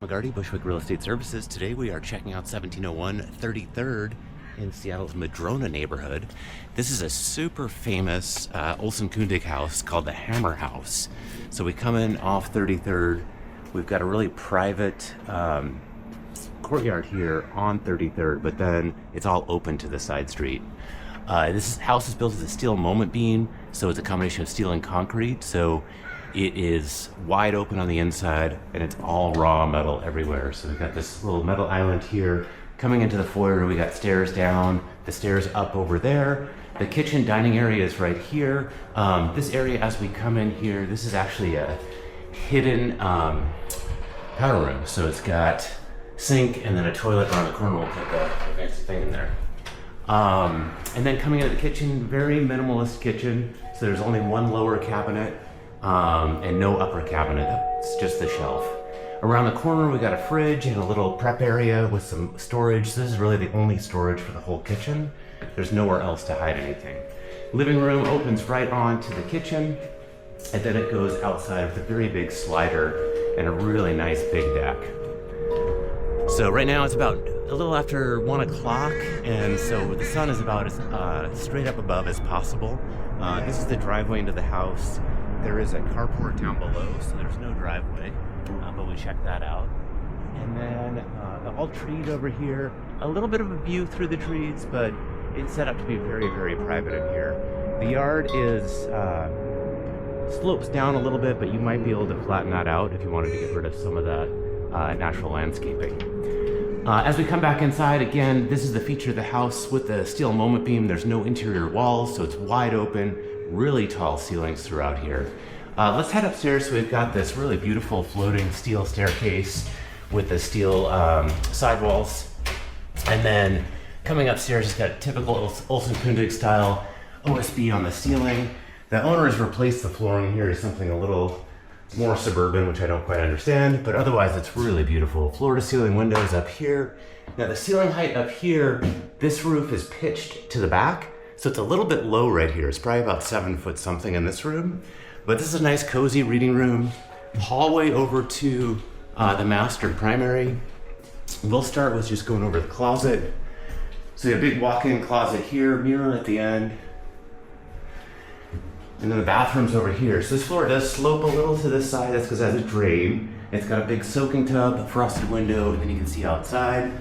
McGarty, Bushwick Real Estate Services. Today we are checking out 1701 33rd in Seattle's Madrona neighborhood. This is a super famous Olson Kundig house called the Hammer House. So we come in off 33rd. We've got a really private courtyard here on 33rd, but then it's all open to the side street. This house is built as a steel moment beam, so it's a combination of steel and concrete. So it is wide open on the inside and it's all raw metal everywhere. So we've got this little metal island here. Coming into the foyer, we got stairs down, the stairs up over there. The kitchen dining area is right here. This area, as we come in here, this is actually a hidden powder room. So it's got sink and then a toilet around the corner. We'll put the fancy thing in there. And then coming into the kitchen, very minimalist kitchen. So there's only one lower cabinet. And no upper cabinet, it's just the shelf. Around the corner we got a fridge and a little prep area with some storage. This is really the only storage for the whole kitchen. There's nowhere else to hide anything. Living room opens right on to the kitchen, and then it goes outside with a very big slider and a really nice big deck. So right now it's about a little after 1 o'clock, and so the sun is about as straight up above as possible. This is the driveway into the house. There is a carport down below, so there's no driveway, but we checked that out. And then all treed over here, a little bit of a view through the trees, but it's set up to be very, very private in here. The yard is slopes down a little bit, but you might be able to flatten that out if you wanted to get rid of some of that natural landscaping. As we come back inside, again, this is the feature of the house with the steel moment beam. There's no interior walls, so it's wide open. Really tall ceilings throughout here. Let's head upstairs. So we've got this really beautiful floating steel staircase with the steel sidewalls. And then coming upstairs, it's got typical Olson Kundig style OSB on the ceiling. The owner has replaced the flooring here to something a little more suburban, which I don't quite understand, but otherwise it's really beautiful. Floor to ceiling windows up here. Now the ceiling height up here, this roof is pitched to the back. So it's a little bit low right here. It's probably about 7 foot something in this room. But this is a nice cozy reading room. Hallway over to the master primary. We'll start with just going over the closet. So you have a big walk-in closet here, mirror at the end. And then the bathroom's over here. So this floor does slope a little to this side. That's because it has a drain. It's got a big soaking tub, a frosted window, and then you can see outside.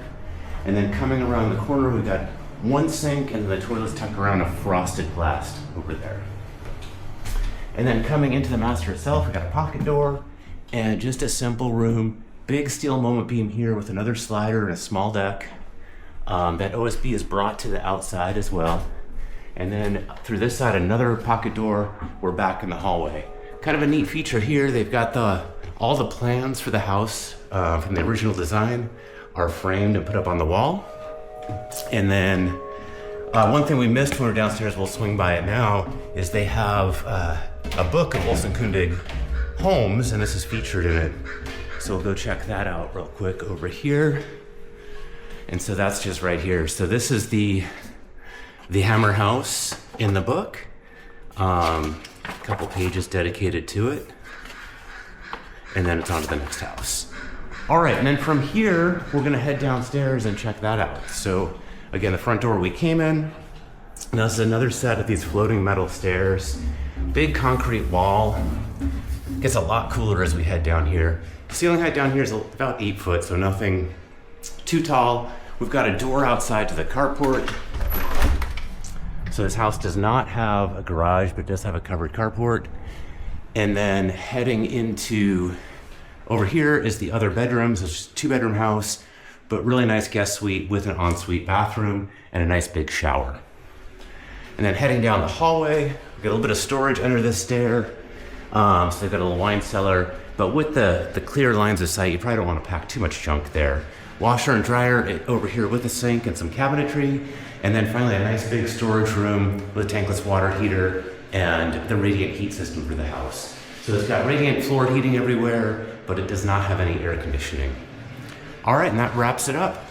And then coming around the corner, we've got one sink, and the toilet's tucked around a frosted glass over there. And then coming into the master itself, we got a pocket door and just a simple room. Big steel moment beam here with another slider and a small deck. That OSB is brought to the outside as well. And then through this side, another pocket door. We're back in the hallway. Kind of a neat feature here. They've got all the plans for the house from the original design are framed and put up on the wall. And then one thing we missed when we were downstairs, we'll swing by it now, is they have a book of Olson Kundig homes, and this is featured in it. So we'll go check that out real quick over here. And so that's just right here. So this is the Hammer House in the book. A couple pages dedicated to it. And then it's on to the next house. All right, and then from here, we're gonna head downstairs and check that out. So again, the front door we came in. Now this is another set of these floating metal stairs. Big concrete wall. Gets a lot cooler as we head down here. Ceiling height down here is about 8 foot, so nothing too tall. We've got a door outside to the carport. So this house does not have a garage, but does have a covered carport. And then heading into over here is the other bedrooms. It's just a 2-bedroom house, but really nice guest suite with an ensuite bathroom and a nice big shower. And then heading down the hallway, we've got a little bit of storage under this stair. So they've got a little wine cellar, but with the clear lines of sight, you probably don't want to pack too much junk there. Washer and dryer over here with a sink and some cabinetry. And then finally a nice big storage room with a tankless water heater and the radiant heat system for the house. So it's got radiant floor heating everywhere, but it does not have any air conditioning. All right, and that wraps it up.